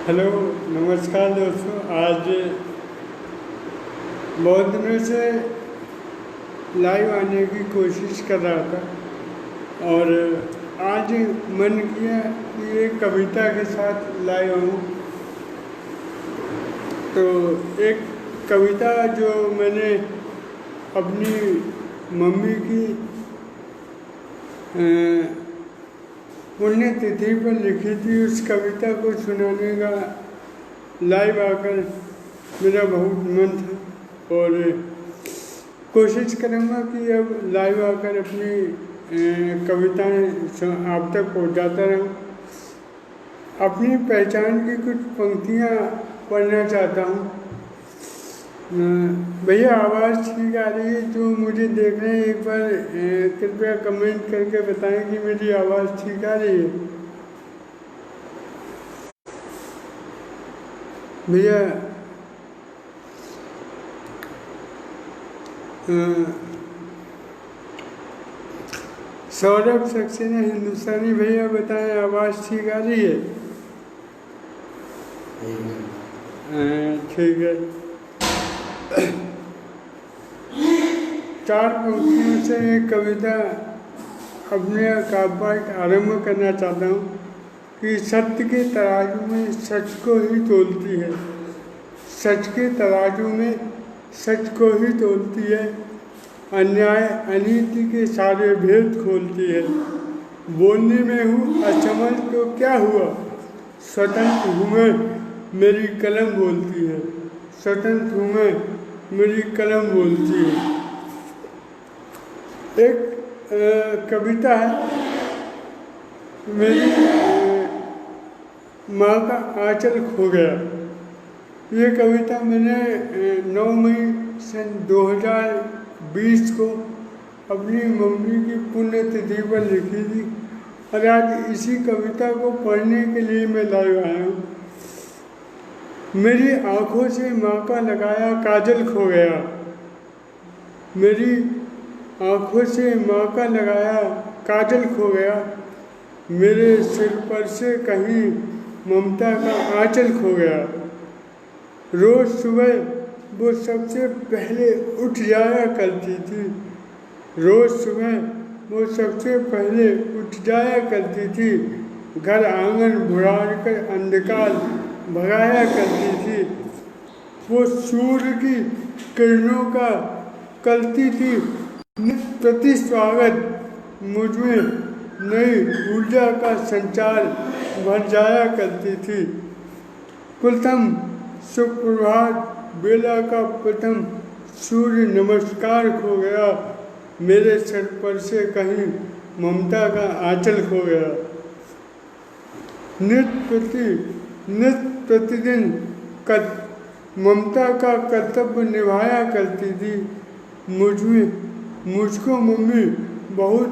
Hello, नमस्कार दोस्तों। आज बहुत दिनों से लाइव आने की कोशिश कर रहा था और आज मन किया कि एक कविता के साथ लाइव आऊँ। तो एक कविता जो मैंने अपनी मम्मी की पुण्यतिथि पर लिखी थी, उस कविता को सुनाने का लाइव आकर मेरा बहुत मन था और कोशिश करूँगा कि अब लाइव आकर अपनी कविताएं आप तक पहुँचाता रहूँ। अपनी पहचान की कुछ पंक्तियाँ पढ़ना चाहता हूँ। भैया आवाज़ ठीक आ रही है? जो मुझे देख रहे हैं एक बार कृपया कमेंट करके बताएं कि मेरी आवाज़ ठीक आ रही है। भैया सौरभ सक्सेना हिंदुस्तानी भैया बताएं आवाज़ ठीक आ रही है? ठीक है। चार पंक्तियों से एक कविता अपने काव्य आरंभ करना चाहता हूँ कि सत्य के तराजू में सच को ही तोलती है, सच के तराजू में सच को ही तोलती है, अन्याय अनीति के सारे भेद खोलती है। बोलने में हूँ असमर्थ तो क्या हुआ, स्वतंत्र हूँ मैं, मेरी कलम बोलती है, स्वतंत्र हूँ मैं, मेरी कलम बोलती है। एक कविता है, मेरी माँ का आंचल खो गया। ये कविता मैंने 9 मई सन 2020 को अपनी मम्मी की पुण्यतिथि पर लिखी थी और आज इसी कविता को पढ़ने के लिए मैं लाइव आया हूँ। मेरी आँखों से माँ का लगाया काजल खो गया, मेरी आँखों से माँ का लगाया काजल खो गया, मेरे सिर पर से कहीं ममता का आंचल खो गया। रोज़ सुबह वो सबसे पहले उठ जाया करती थी, रोज़ सुबह वो सबसे पहले उठ जाया करती थी, घर आंगन बुढ़ाड़ कर अंधकार भगाया करती थी। वो सूर्य की किरणों का करती थी प्रति स्वागत, मुझमें नई ऊर्जा का संचार भर जाया करती थी। प्रथम सुप्रभात बेला का प्रथम सूर्य नमस्कार खो गया, मेरे सर पर से कहीं ममता का आंचल खो गया। नित्य प्रतिदिन ममता का कर्तव्य निभाया करती थी, मुझको मम्मी बहुत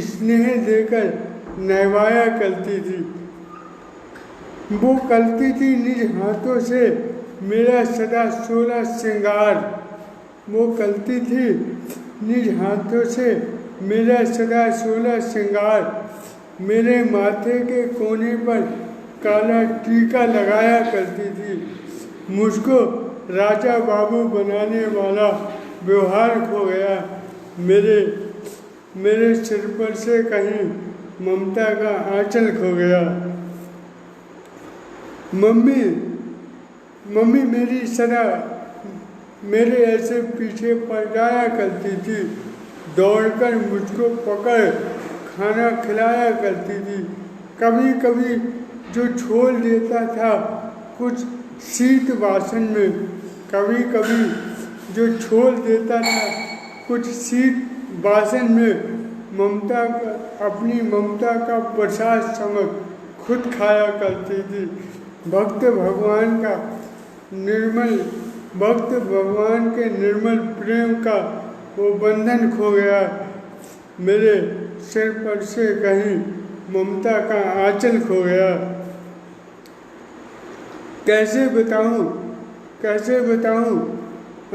स्नेह देकर नहवाया करती थी। वो करती थी निज हाथों से मेरा सदा सोलह श्रृंगार, वो करती थी निज हाथों से मेरा सदा सोलह श्रृंगार, मेरे माथे के कोने पर काला टीका लगाया करती थी। मुझको राजा बाबू बनाने वाला व्यवहार खो गया, मेरे सिर पर से कहीं ममता का आंचल खो गया। मम्मी मेरी सदा मेरे ऐसे पीछे पड़ जाया करती थी, दौड़कर मुझको पकड़ खाना खिलाया करती थी। कभी कभी जो छोड़ देता था कुछ शीत बासन में, कभी कभी जो छोड़ देता था कुछ शीत बासन में अपनी ममता का प्रसाद समझ खुद खाया करती थी। भक्त भगवान के निर्मल प्रेम का वो बंधन खो गया, मेरे सिर पर से कहीं ममता का आंचल खो गया। कैसे बताऊं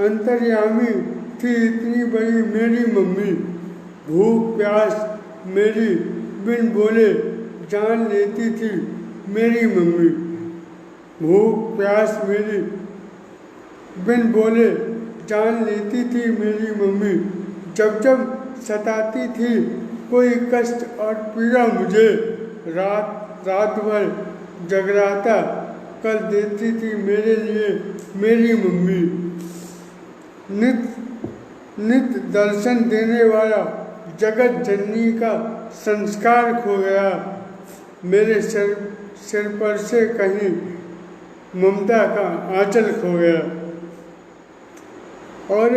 अंतर्यामी थी इतनी बड़ी मेरी मम्मी, भूख प्यास मेरी बिन बोले जान लेती थी मेरी मम्मी। भूख प्यास मेरी बिन बोले जान लेती थी मेरी मम्मी। जब जब सताती थी कोई कष्ट और पीड़ा मुझे, रात रात भर जगराता कर देती थी मेरे लिए मेरी मम्मी। नित नित दर्शन देने वाला जगत जननी का संस्कार खो गया। मेरे सिर पर से कहीं ममता का आंचल खो गया। और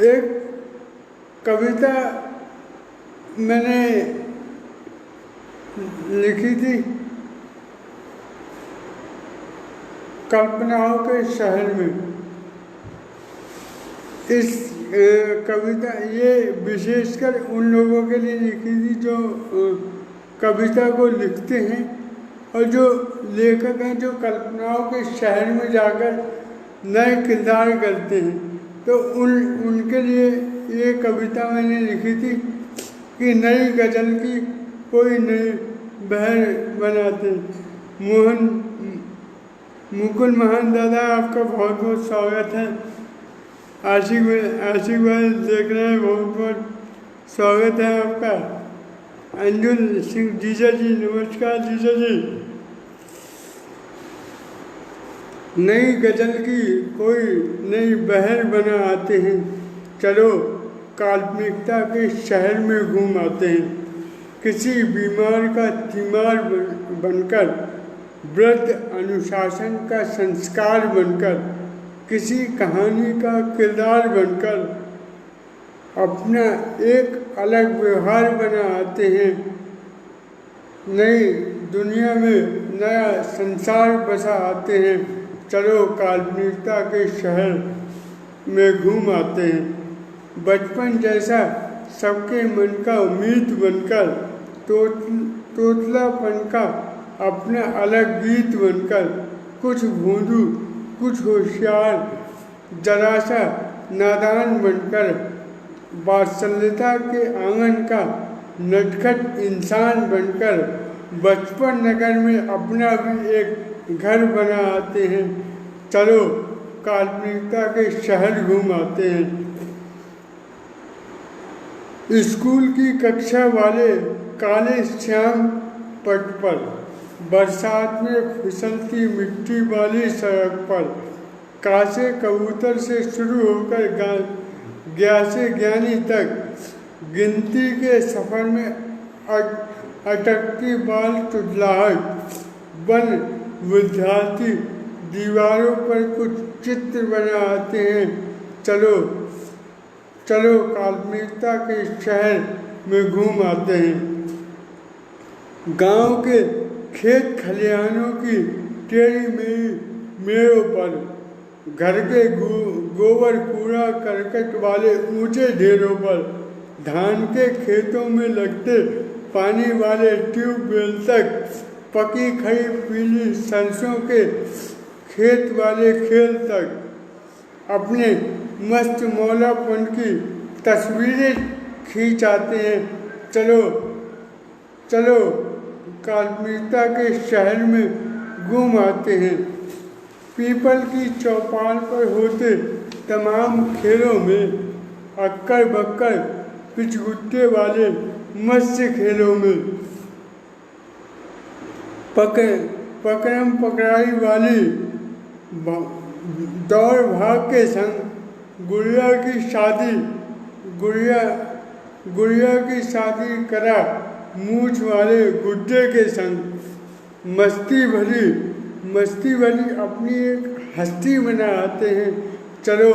एक कविता मैंने लिखी थी कल्पनाओं के शहर में। इस कविता ये विशेषकर उन लोगों के लिए लिखी थी जो कविता को लिखते हैं और जो लेखक हैं जो कल्पनाओं के शहर में जाकर नए किरदार करते हैं। तो उनके लिए ये कविता मैंने लिखी थी कि नई गज़ल की कोई नई बहर बनाते। मुकुल महान दादा, आपका बहुत बहुत स्वागत है। आशिक भाई देख रहे हैं, बहुत बहुत स्वागत है आपका। अंजुल सिंह जीजा जी, नमस्कार जीजा जी। नई गज़ल की कोई नई बहर बना आते हैं, चलो काल्पनिकता के शहर में घूम आते हैं। किसी बीमार का तीमार बनकर, वृद्ध अनुशासन का संस्कार बनकर, किसी कहानी का किरदार बनकर अपना एक अलग व्यवहार बना आते हैं। नई दुनिया में नया संसार बसा आते हैं, चलो काल्पनिकता के शहर में घूम आते हैं। बचपन जैसा सबके मन का उम्मीद बनकर, तोतलापन का अपना अलग गीत बनकर, कुछ भोंदू कुछ होशियार जरा सा नादान बनकर, वात्सल्यता के आंगन का नटखट इंसान बनकर, बचपन नगर में अपना भी एक घर बना आते हैं, चलो काल्पनिकता के शहर घूम आते हैं। स्कूल की कक्षा वाले काले श्याम पट पर, बरसात में फिसलती मिट्टी वाली सड़क पर, कासे कबूतर से शुरू होकर ग्यासे ज्ञानी तक, गिनती के सफ़र में अटकती बाल तुतलाहट, बन विद्यार्थी दीवारों पर कुछ चित्र बना आते हैं, चलो चलो काल्पनिकता के शहर में घूम आते हैं। गांव के खेत खलिहानों की टेढ़ी मेड़ों पर, घर के गोबर कूड़ा करकट वाले ऊंचे ढेरों पर, धान के खेतों में लगते पानी वाले ट्यूबवेल तक, पकी खड़ी पीली सरसों के खेत वाले खेल तक, अपने मस्त मौलापन की तस्वीरें खींच आते हैं, चलो चलो काल्पनिकता के शहर में घूम आते हैं। पीपल की चौपाल पर होते तमाम खेलों में, अक्कर बक्कर पिचगुट्टे वाले मत्स्य खेलों में, पकड़म पकड़ाई वाली दौड़ भाग के संग, गुड़िया की शादी करा मूछ वाले गुड्डे के संग, मस्ती भरी अपनी एक हस्ती बना आते हैं, चलो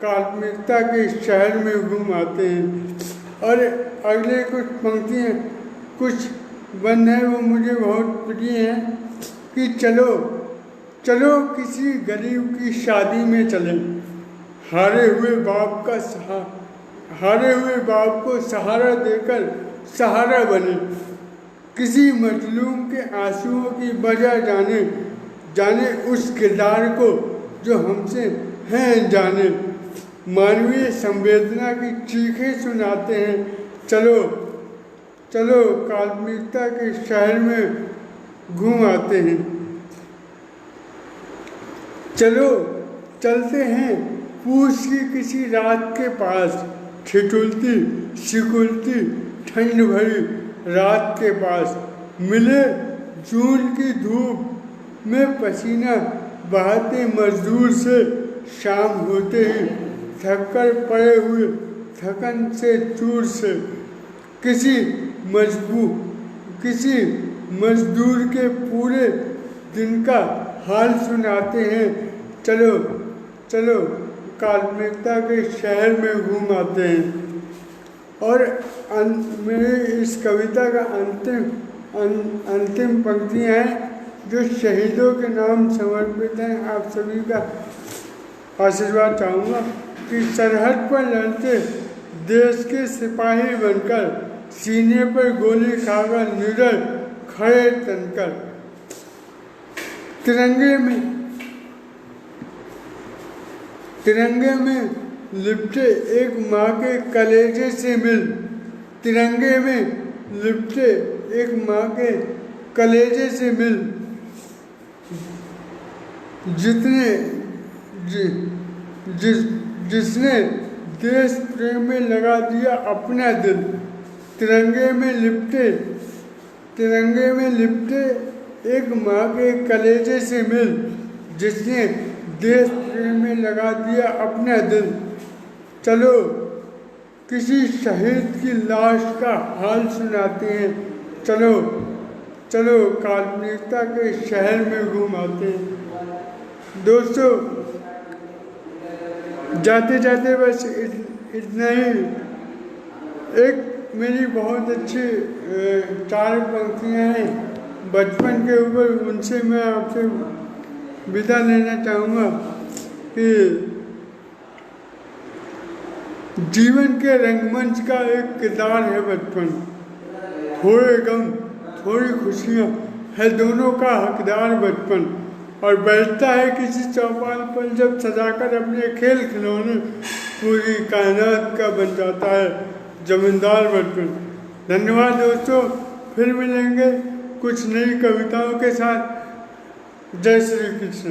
काल्पनिकता के शहर में घूम आते हैं। और अगले कुछ पंक्तियाँ, कुछ बंद हैं, वो मुझे बहुत प्रिय हैं कि चलो चलो किसी गरीब की शादी में चलें, हारे हुए बाप को सहारा देकर सहारा बने, किसी मजलूम के आंसुओं की वजह जाने उस किरदार को जो हमसे हैं जाने, मानवीय संवेदना की चीखें सुनाते हैं, चलो काल्पनिकता के शहर में घूम आते हैं। चलो चलते हैं पूस की किसी रात के पास, ठिठुलती सिकुड़ती ठंड भरी रात के पास, मिले जून की धूप में पसीना बहाते मजदूर से, शाम होते ही थककर पड़े हुए थकन से चूर से, किसी मजदूर के पूरे दिन का हाल सुनाते हैं। चलो चलो काल्पनिकता के शहर में घूम आते हैं। और मेरे इस कविता का अंतिम पंक्तियाँ हैं जो शहीदों के नाम समर्पित हैं। आप सभी का आशीर्वाद चाहूँगा कि सरहद पर लड़ते देश के सिपाही बनकर, सीने पर गोली खाकर निडर खड़े तनकर, तिरंगे में लिपटे एक माँ के कलेजे से मिल, तिरंगे में लिपटे एक माँ के कलेजे से मिल, जिसने देश प्रेम में लगा दिया अपना दिल, तिरंगे में लिपटे एक माँ के कलेजे से मिल, जिसने देश प्रेम में लगा दिया अपना दिल। चलो किसी शहीद की लाश का हाल सुनाते हैं। चलो चलो काल्पनिकता के शहर में घूम आते हैं। दोस्तों जाते जाते बस इतना ही। एक मेरी बहुत अच्छी 4 पंक्तियाँ हैं बचपन के ऊपर, उनसे मैं आपसे विदा लेना चाहूँगा कि जीवन के रंगमंच का एक किरदार है बचपन, थोड़े गम थोड़ी खुशियाँ है दोनों का हकदार बचपन, और बैठता है किसी चौपाल पर जब सजाकर अपने खेल खिलौने, पूरी कायनात का बन जाता है जमींदार बचपन। धन्यवाद दोस्तों, फिर मिलेंगे कुछ नई कविताओं के साथ। जय श्री कृष्ण।